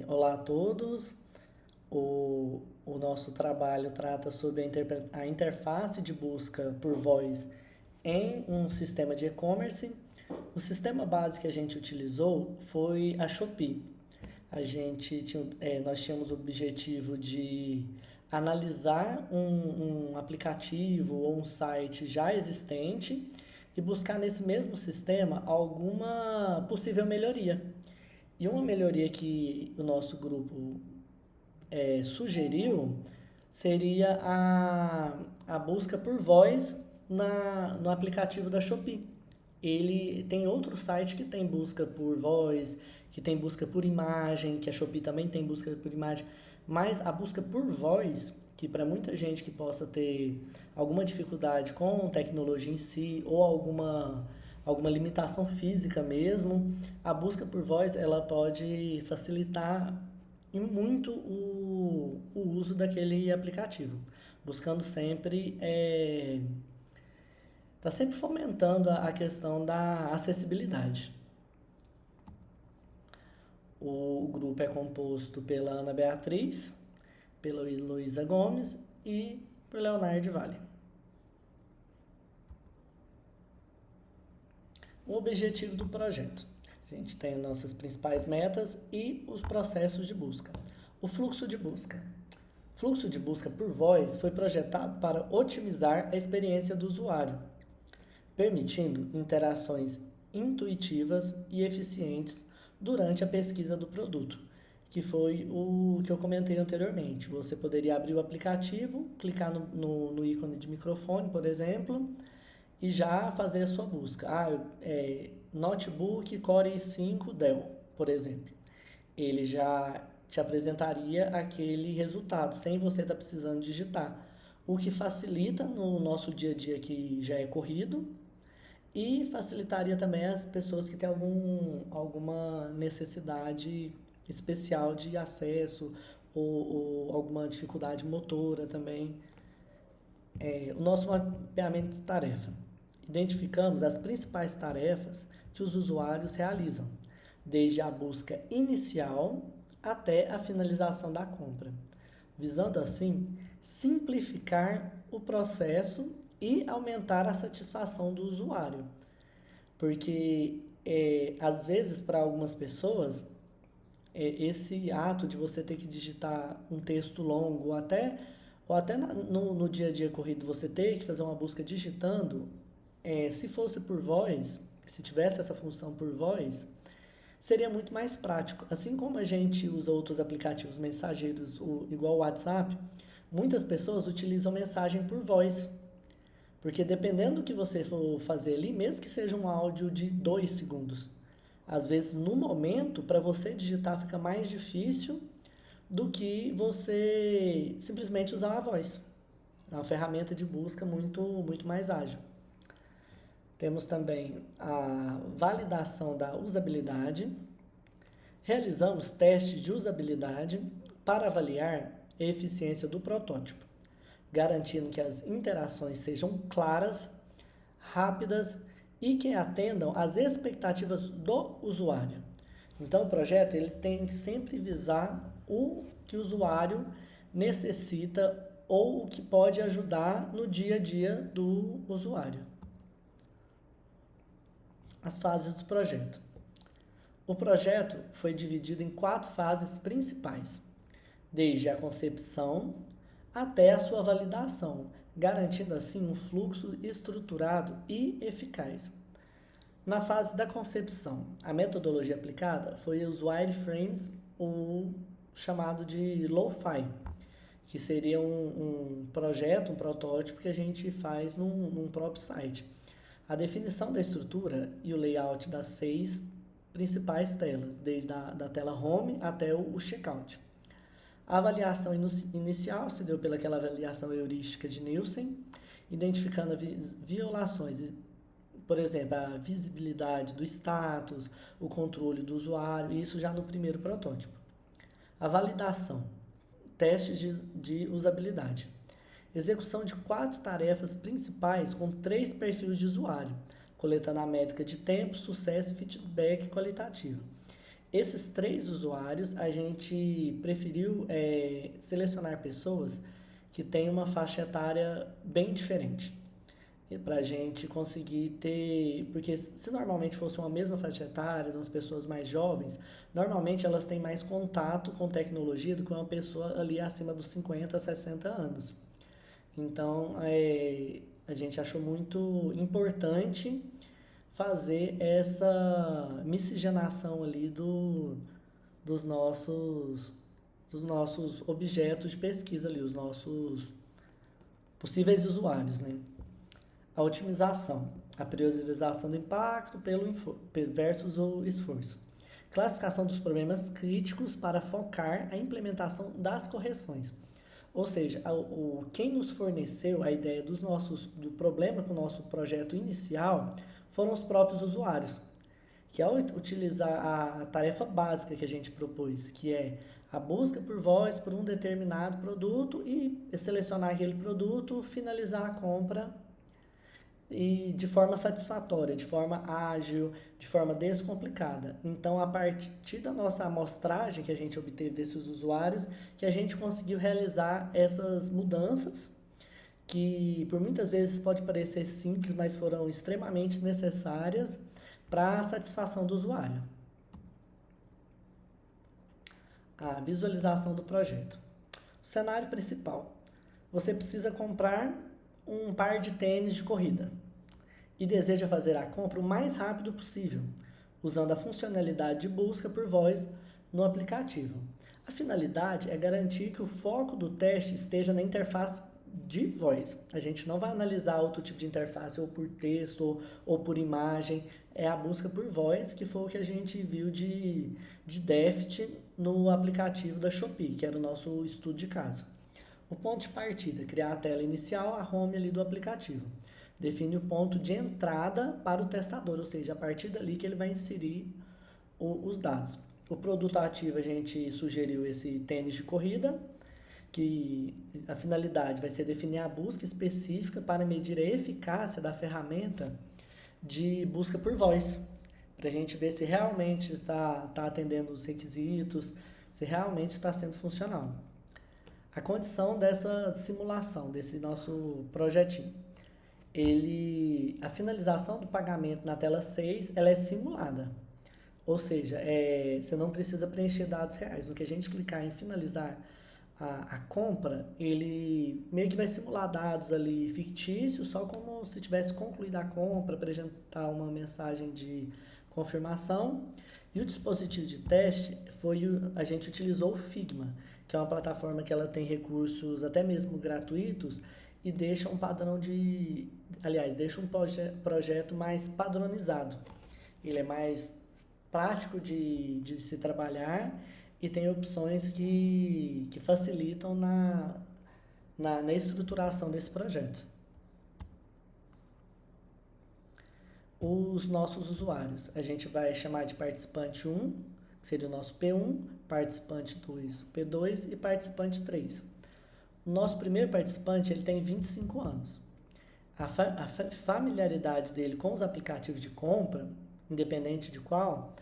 Olá a todos. O nosso trabalho trata sobre a interface de busca por voz em um sistema de e-commerce. O sistema base que a gente utilizou foi a Shopee. Nós tínhamos o objetivo de analisar um aplicativo ou um site já existente e buscar nesse mesmo sistema alguma possível melhoria. E uma melhoria que o nosso grupo sugeriu seria a busca por voz no aplicativo da Shopee. Ele tem outro site que tem busca por voz, que tem busca por imagem, que a Shopee também tem busca por imagem, mas a busca por voz, que para muita gente que possa ter alguma dificuldade com tecnologia em si ou alguma limitação física mesmo, a busca por voz ela pode facilitar e muito o uso daquele aplicativo, buscando sempre está sempre fomentando a questão da acessibilidade. O grupo é composto pela Ana Beatriz, pela Luísa Gomes e por Leonardo Vale. O objetivo do projeto. A gente tem nossas principais metas e os processos de busca. O fluxo de busca. O fluxo de busca por voz foi projetado para otimizar a experiência do usuário, permitindo interações intuitivas e eficientes durante a pesquisa do produto, que foi o que eu comentei anteriormente. Você poderia abrir o aplicativo, clicar no ícone de microfone, por exemplo, e já fazer a sua busca. Notebook Core i5 Dell, por exemplo. Ele já te apresentaria aquele resultado, sem você estar precisando digitar, o que facilita no nosso dia a dia que já é corrido e facilitaria também as pessoas que têm alguma necessidade especial de acesso ou alguma dificuldade motora também. O nosso mapeamento de tarefa. Identificamos as principais tarefas que os usuários realizam, desde a busca inicial até a finalização da compra, visando assim simplificar o processo e aumentar a satisfação do usuário. Porque, às vezes, para algumas pessoas, esse ato de você ter que digitar um texto longo, ou até no dia a dia corrido você ter que fazer uma busca digitando, se fosse por voz, se tivesse essa função por voz, seria muito mais prático. Assim como a gente usa outros aplicativos mensageiros, igual o WhatsApp, muitas pessoas utilizam mensagem por voz. Porque dependendo do que você for fazer ali, mesmo que seja um áudio de 2 segundos, às vezes no momento, para você digitar fica mais difícil do que você simplesmente usar a voz. É uma ferramenta de busca muito, muito mais ágil. Temos também a validação da usabilidade. Realizamos testes de usabilidade para avaliar a eficiência do protótipo, garantindo que as interações sejam claras, rápidas e que atendam às expectativas do usuário. Então, o projeto ele tem que sempre visar o que o usuário necessita ou o que pode ajudar no dia a dia do usuário. As fases do projeto. O projeto foi dividido em 4 fases principais, desde a concepção até a sua validação, garantindo assim um fluxo estruturado e eficaz. Na fase da concepção, a metodologia aplicada foi os wireframes, o chamado de Lo-Fi, que seria um projeto, um protótipo que a gente faz num próprio site. A definição da estrutura e o layout das 6 principais telas, desde a tela home até o checkout. A avaliação inicial se deu pelaquela avaliação heurística de Nielsen, identificando violações, por exemplo, a visibilidade do status, o controle do usuário, isso já no primeiro protótipo. A validação, testes de usabilidade. Execução de 4 tarefas principais com 3 perfis de usuário, coletando a métrica de tempo, sucesso e feedback qualitativo. Esses três usuários, a gente preferiu selecionar pessoas que têm uma faixa etária bem diferente. Para a gente conseguir ter. Porque se normalmente fosse uma mesma faixa etária, umas pessoas mais jovens, normalmente elas têm mais contato com tecnologia do que uma pessoa ali acima dos 50, 60 anos. Então, a gente achou muito importante fazer essa miscigenação ali dos nossos dos nossos objetos de pesquisa ali, os nossos possíveis usuários, né? A otimização, a priorização do impacto versus o esforço. Classificação dos problemas críticos para focar a implementação das correções. Ou seja, quem nos forneceu a ideia do problema com o nosso projeto inicial foram os próprios usuários, que ao utilizar a tarefa básica que a gente propôs, que é a busca por voz por um determinado produto e selecionar aquele produto, finalizar a compra e de forma satisfatória, de forma ágil, de forma descomplicada. Então, a partir da nossa amostragem que a gente obteve desses usuários, que a gente conseguiu realizar essas mudanças, que por muitas vezes pode parecer simples, mas foram extremamente necessárias para a satisfação do usuário. A visualização do projeto. O cenário principal. Você precisa comprar um par de tênis de corrida e deseja fazer a compra o mais rápido possível, usando a funcionalidade de busca por voz no aplicativo. A finalidade é garantir que o foco do teste esteja na interface de voz. A gente não vai analisar outro tipo de interface, ou por texto, ou por imagem. É a busca por voz, que foi o que a gente viu de déficit no aplicativo da Shopee, que era o nosso estudo de caso. O ponto de partida, criar a tela inicial, a home ali do aplicativo. Define o ponto de entrada para o testador, ou seja, a partir dali que ele vai inserir os dados. O produto ativo, a gente sugeriu esse tênis de corrida, que a finalidade vai ser definir a busca específica para medir a eficácia da ferramenta de busca por voz, para a gente ver se realmente está atendendo os requisitos, se realmente está sendo funcional. A condição dessa simulação, desse nosso projetinho. A finalização do pagamento na tela 6, ela é simulada. Ou seja, você não precisa preencher dados reais. No que a gente clicar em finalizar a compra, ele meio que vai simular dados ali fictícios, só como se tivesse concluído a compra, apresentar uma mensagem de confirmação. E o dispositivo de teste a gente utilizou o Figma, que é uma plataforma que ela tem recursos até mesmo gratuitos e deixa um padrão deixa um projeto mais padronizado. Ele é mais prático de se trabalhar e tem opções que facilitam na estruturação desse projeto. Os nossos usuários, a gente vai chamar de participante 1, que seria o nosso P1, participante 2, P2 e participante 3. O nosso primeiro participante, ele tem 25 anos. A familiaridade dele com os aplicativos de compra, independente de qual,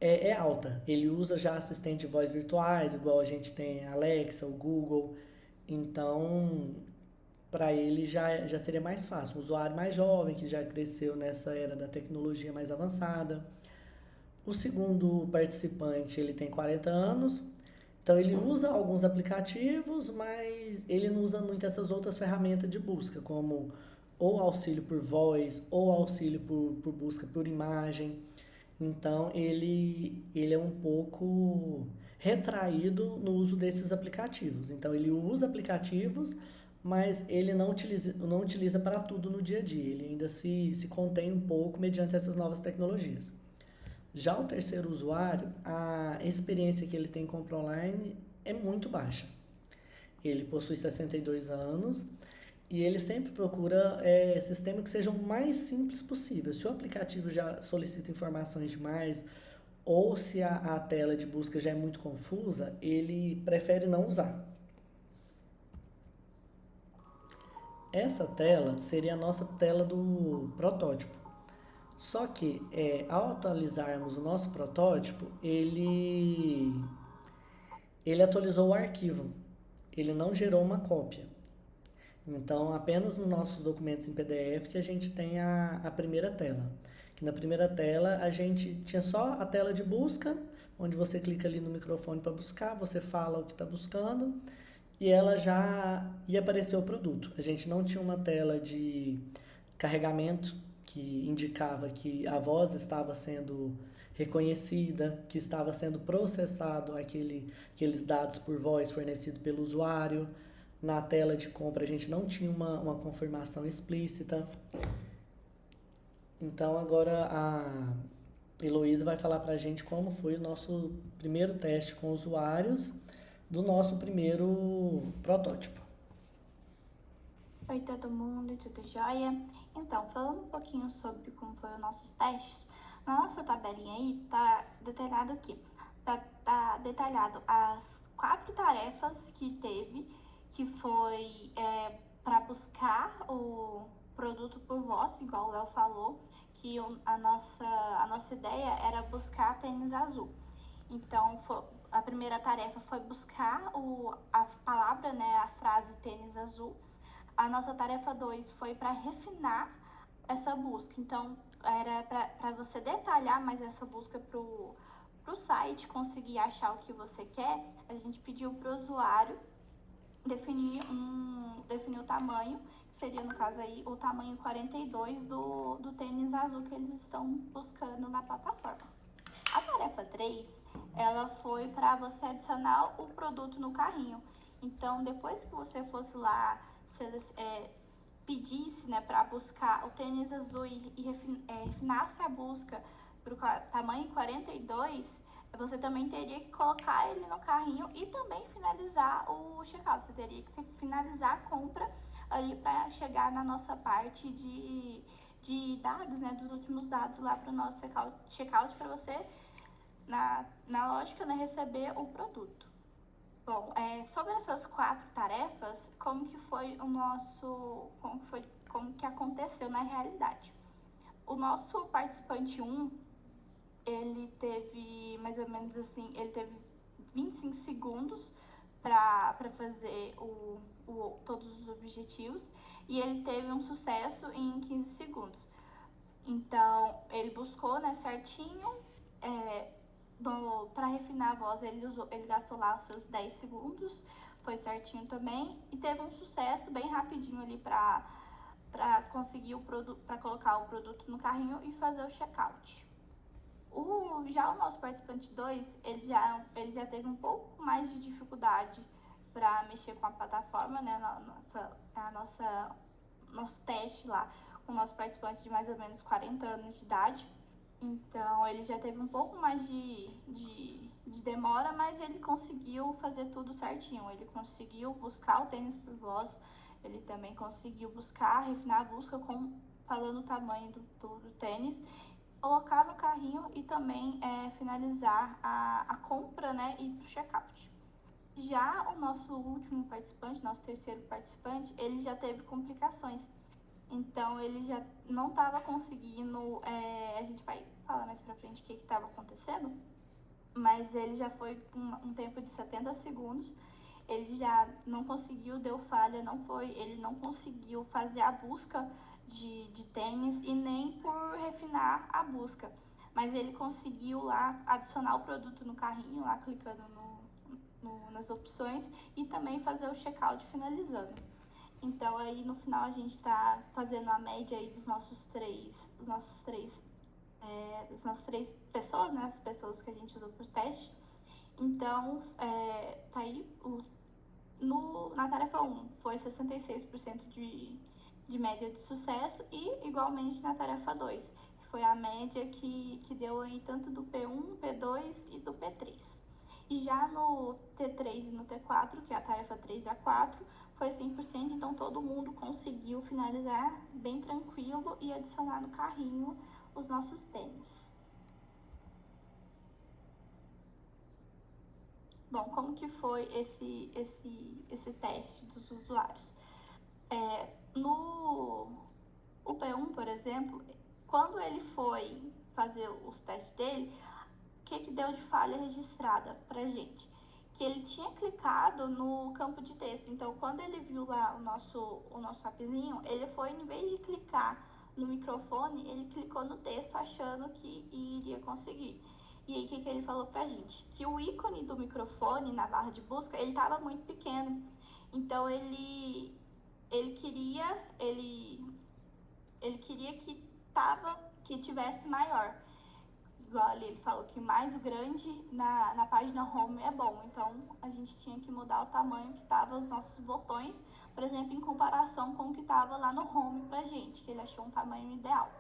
é alta. Ele usa já assistente de voz virtuais, igual a gente tem a Alexa, o Google. Então, para ele já seria mais fácil. Um usuário mais jovem, que já cresceu nessa era da tecnologia mais avançada. O segundo participante, ele tem 40 anos. Então, ele usa alguns aplicativos, mas ele não usa muito essas outras ferramentas de busca, como ou auxílio por voz, ou auxílio por busca por imagem. Então, ele é um pouco retraído no uso desses aplicativos. Então, ele usa aplicativos, mas ele não utiliza para tudo no dia a dia. Ele ainda se contém um pouco mediante essas novas tecnologias. Já o terceiro usuário, a experiência que ele tem com compra online é muito baixa. Ele possui 62 anos e ele sempre procura sistemas que sejam o mais simples possível. Se o aplicativo já solicita informações demais ou se a tela de busca já é muito confusa, ele prefere não usar. Essa tela seria a nossa tela do protótipo. Só que ao atualizarmos o nosso protótipo, ele atualizou o arquivo, ele não gerou uma cópia. Então, apenas nos nossos documentos em PDF que a gente tem a primeira tela. Que na primeira tela a gente tinha só a tela de busca, onde você clica ali no microfone para buscar, você fala o que está buscando e ela já ia aparecer o produto. A gente não tinha uma tela de carregamento que indicava que a voz estava sendo reconhecida, que estava sendo processado aqueles dados por voz fornecidos pelo usuário. Na tela de compra a gente não tinha uma confirmação explícita. Então agora a Heloísa vai falar para a gente como foi o nosso primeiro teste com usuários do nosso primeiro protótipo. Oi todo mundo, tudo jóia? Então, falando um pouquinho sobre como foram os nossos testes, na nossa tabelinha aí tá detalhado aqui. Tá detalhado as 4 tarefas que teve, que foi para buscar o produto por voz, igual o Léo falou, que a nossa ideia era buscar tênis azul. Então, a primeira tarefa foi buscar a palavra, né, a frase tênis azul. A nossa tarefa 2 foi para refinar essa busca. Então, era para você detalhar mais essa busca para o site, conseguir achar o que você quer. A gente pediu para o usuário definir o tamanho, que seria, no caso aí, o tamanho 42 do tênis azul que eles estão buscando na plataforma. A tarefa 3, ela foi para você adicionar o produto no carrinho. Então, depois que você fosse lá, pedisse, né, para buscar o tênis azul e refinasse a busca para o tamanho 42, você também teria que colocar ele no carrinho e também finalizar o checkout. Você teria que finalizar a compra ali para chegar na nossa parte de dados, né, dos últimos dados lá para o nosso checkout para você, na lógica, né, receber o produto. Bom, sobre essas 4 tarefas, como que foi como que aconteceu na realidade? O nosso participante 1, ele teve mais ou menos assim, ele teve 25 segundos para fazer todos os objetivos e ele teve um sucesso em 15 segundos. Então, ele buscou, né, certinho, para refinar a voz, ele gastou lá os seus 10 segundos, foi certinho também, e teve um sucesso bem rapidinho ali para conseguir para colocar o produto no carrinho e fazer o checkout. Já o nosso participante 2, ele já teve um pouco mais de dificuldade para mexer com a plataforma, né, nosso teste lá, com o nosso participante de mais ou menos 40 anos de idade. Então, ele já teve um pouco mais de demora, mas ele conseguiu fazer tudo certinho. Ele conseguiu buscar o tênis por voz, ele também conseguiu refinar a busca falando o tamanho do tênis, colocar no carrinho e também finalizar a compra, né, e ir pro checkout. Já o nosso último participante, nosso terceiro participante, ele já teve complicações. Então, ele já não estava conseguindo, a gente vai falar mais pra frente o que estava acontecendo, mas ele já foi um tempo de 70 segundos, ele já não conseguiu, deu falha, ele não conseguiu fazer a busca de tênis e nem por refinar a busca, mas ele conseguiu lá adicionar o produto no carrinho, lá clicando nas opções e também fazer o checkout finalizando. Então, aí no final a gente está fazendo a média aí das nossas três pessoas, né? As pessoas que a gente usou para o teste. Então, tá aí, na tarefa 1 foi 66% de média de sucesso e igualmente na tarefa 2, que foi a média que deu aí tanto do P1, P2 e do P3. E já no T3 e no T4, que é a tarefa 3 e a 4, foi 100%, então todo mundo conseguiu finalizar bem tranquilo e adicionar no carrinho os nossos tênis. Bom, como que foi esse teste dos usuários? No P1, por exemplo, quando ele foi fazer os testes dele, o que deu de falha registrada pra gente? Que ele tinha clicado no campo de texto. Então, quando ele viu lá o nosso appzinho, ele foi, em vez de clicar no microfone, ele clicou no texto achando que iria conseguir. E aí, o que ele falou pra gente? Que o ícone do microfone na barra de busca, ele estava muito pequeno. Então, ele queria que tivesse maior. Igual ali ele falou que mais o grande na página home é bom. Então, a gente tinha que mudar o tamanho que estavam os nossos botões, por exemplo, em comparação com o que estava lá no home pra gente, que ele achou um tamanho ideal.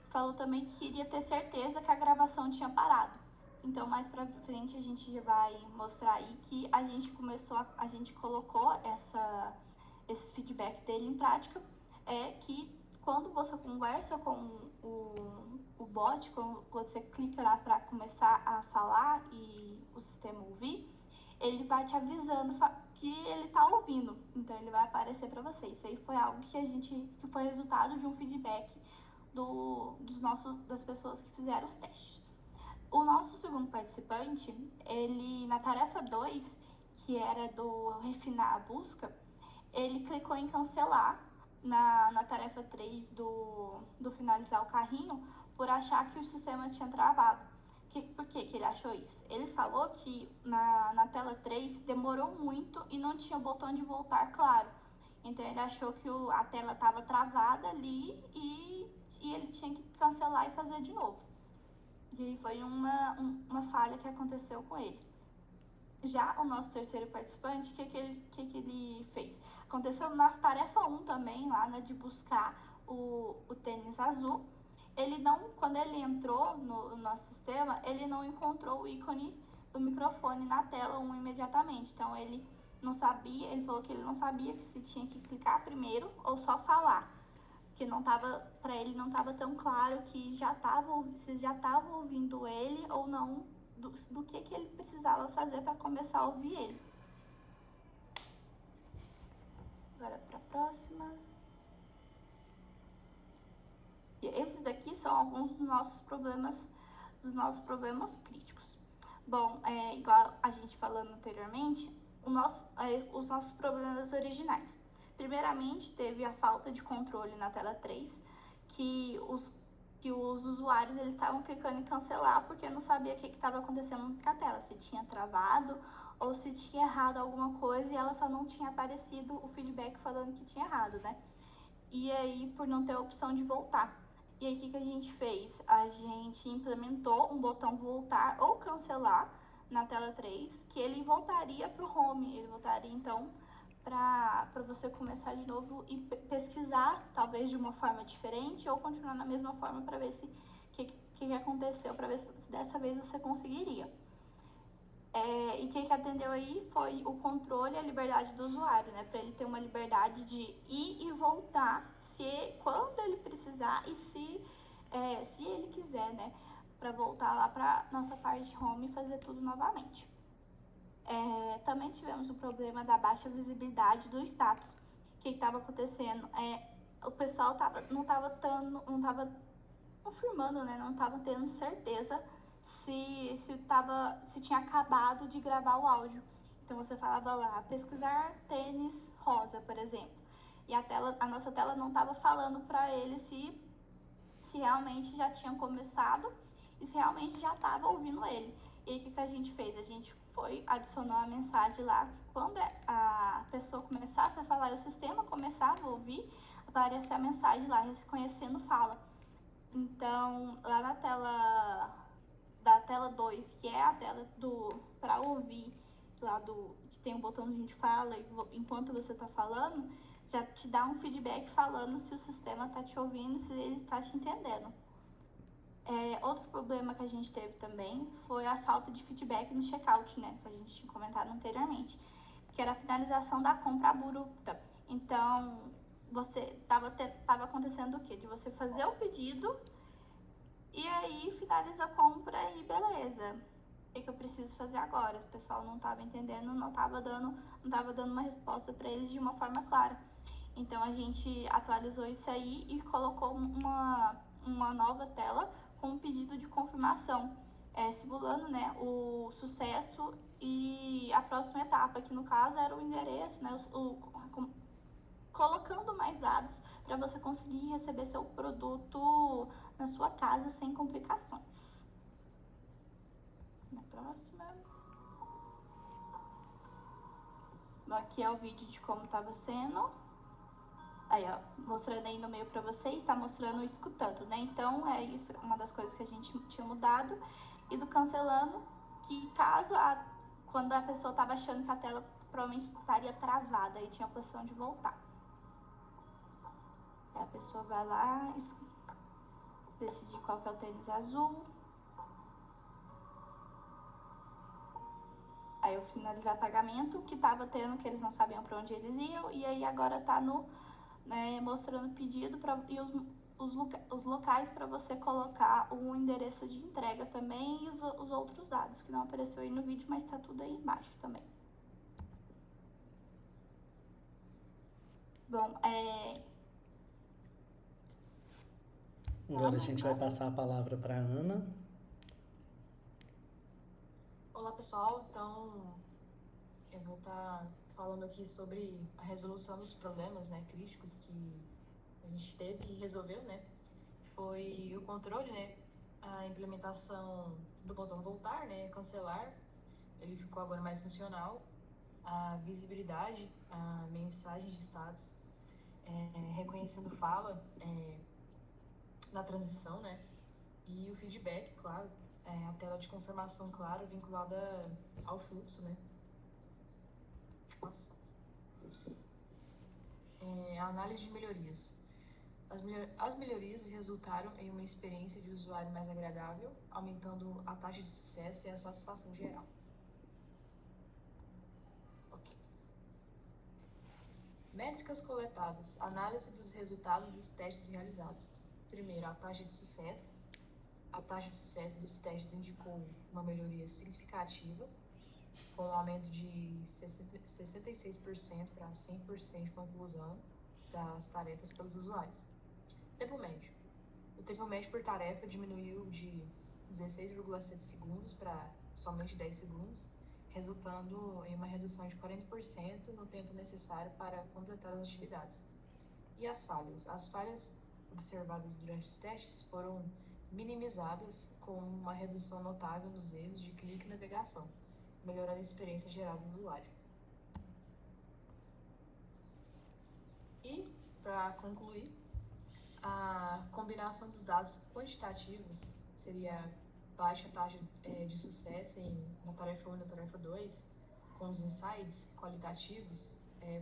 Falou também que queria ter certeza que a gravação tinha parado. Então, mais pra frente, a gente já vai mostrar aí que a gente colocou esse feedback dele em prática, que quando você conversa com o bot, quando você clica lá para começar a falar e o sistema ouvir, ele vai te avisando que ele está ouvindo, então ele vai aparecer para você. Isso aí foi algo que foi resultado de um feedback das pessoas que fizeram os testes. O nosso segundo participante, ele na tarefa 2, que era do refinar a busca, ele clicou em cancelar na tarefa 3 do finalizar o carrinho por achar que o sistema tinha travado. Por que ele achou isso? Ele falou que na tela 3 demorou muito e não tinha o botão de voltar claro. Então ele achou que a tela estava travada ali e ele tinha que cancelar e fazer de novo. E aí foi uma falha que aconteceu com ele. Já o nosso terceiro participante, o que ele fez? Aconteceu na tarefa 1 também, lá de buscar o tênis azul. Quando ele entrou no nosso sistema, ele não encontrou o ícone do microfone na tela 1 imediatamente. Então ele falou que ele não sabia se tinha que clicar primeiro ou só falar. Porque para ele não estava tão claro se já estava ouvindo ele ou não, do que ele precisava fazer para começar a ouvir ele. Agora para a próxima. E esses daqui são alguns dos nossos problemas críticos. Bom, igual a gente falando anteriormente, os nossos problemas originais. Primeiramente, teve a falta de controle na tela 3, que os usuários eles estavam clicando em cancelar porque não sabia o que estava acontecendo com a tela, se tinha travado ou se tinha errado alguma coisa e ela só não tinha aparecido o feedback falando que tinha errado, né? E aí, por não ter a opção de voltar. E aí, o que a gente fez? A gente implementou um botão voltar ou cancelar na tela 3, que ele voltaria para o home, ele voltaria então para você começar de novo e pesquisar, talvez de uma forma diferente, ou continuar na mesma forma para ver se que aconteceu, para ver se dessa vez você conseguiria. E o que atendeu aí foi o controle e a liberdade do usuário, né? Para ele ter uma liberdade de ir e voltar quando ele precisar e se ele quiser, né? Para voltar lá para nossa parte home e fazer tudo novamente. Também tivemos o problema da baixa visibilidade do status. O que estava acontecendo? O pessoal não estava confirmando, né? Não estava tendo certeza se tinha acabado de gravar o áudio. Então você falava lá, pesquisar tênis rosa, por exemplo. E a nossa tela não estava falando para ele se realmente já tinha começado e se realmente já estava ouvindo ele. E aí o que a gente fez? A gente adicionou a mensagem lá. Quando a pessoa começasse a falar e o sistema começava a ouvir, aparecia a mensagem lá, reconhecendo fala. Então, lá na tela 2, que é a tela para ouvir, que tem um botãozinho de fala enquanto você está falando, já te dá um feedback falando se o sistema está te ouvindo, se ele está te entendendo. Outro problema que a gente teve também foi a falta de feedback no checkout, né? Que a gente tinha comentado anteriormente, que era a finalização da compra abrupta. Então, estava acontecendo o quê? De você fazer o pedido e aí finaliza a compra e beleza. O que eu preciso fazer agora? O pessoal não estava entendendo, não estava dando uma resposta para eles de uma forma clara. Então a gente atualizou isso aí e colocou uma nova tela com um pedido de confirmação, simulando, né, o sucesso e a próxima etapa, que no caso era o endereço, né, colocando mais dados para você conseguir receber seu produto na sua casa sem complicações. Na próxima. Aqui é o vídeo de como estava sendo. Aí, ó, mostrando aí no meio para vocês, tá mostrando o escutando, né? Então, é isso, uma das coisas que a gente tinha mudado. E do cancelando, que caso quando a pessoa tava achando que a tela provavelmente estaria travada, aí tinha a opção de voltar. Aí a pessoa vai lá, decidir qual que é o tênis azul. Aí eu finalizar pagamento, que tava tendo, que eles não sabiam para onde eles iam, e aí agora tá mostrando o pedido e os locais para você colocar o endereço de entrega também e os outros dados, que não apareceu aí no vídeo, mas tá tudo aí embaixo também. Bom, Agora a gente vai passar a palavra para a Ana. Olá, pessoal. Então, eu vou estar falando aqui sobre a resolução dos problemas, né, críticos que a gente teve e resolveu, né? Foi o controle, né? A implementação do botão voltar, né? Cancelar. Ele ficou agora mais funcional. A visibilidade, a mensagem de status, reconhecendo fala na transição, né? E o feedback, claro. A tela de confirmação, claro, vinculada ao fluxo, né? A análise de melhorias. As melhorias resultaram em uma experiência de usuário mais agradável, aumentando a taxa de sucesso e a satisfação geral. Ok. Métricas coletadas. Análise dos resultados dos testes realizados. Primeiro, a taxa de sucesso. A taxa de sucesso dos testes indicou uma melhoria significativa, com um aumento de 66% para 100% de conclusão das tarefas pelos usuários. Tempo médio. O tempo médio por tarefa diminuiu de 16,7 segundos para somente 10 segundos, resultando em uma redução de 40% no tempo necessário para completar as atividades. E as falhas? As falhas observadas durante os testes foram minimizadas, com uma redução notável nos erros de clique e navegação, melhorando a experiência geral do usuário. E, para concluir, a combinação dos dados quantitativos seria baixa taxa de sucesso na tarefa 1 e na tarefa 2, com os insights qualitativos,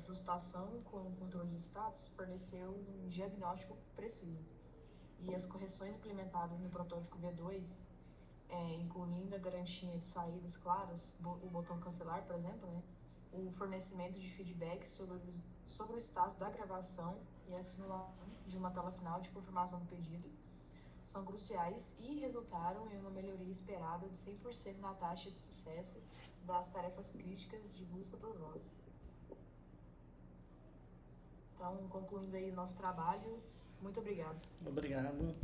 frustração com o controle de status forneceu um diagnóstico preciso. E as correções implementadas no protótipo V2, incluindo a garantia de saídas claras, o botão cancelar, por exemplo, né? O fornecimento de feedback sobre o status da gravação e a simulação de uma tela final de confirmação do pedido são cruciais e resultaram em uma melhoria esperada de 100% na taxa de sucesso das tarefas críticas de busca por voz. Então, concluindo aí o nosso trabalho, muito obrigado. Obrigado.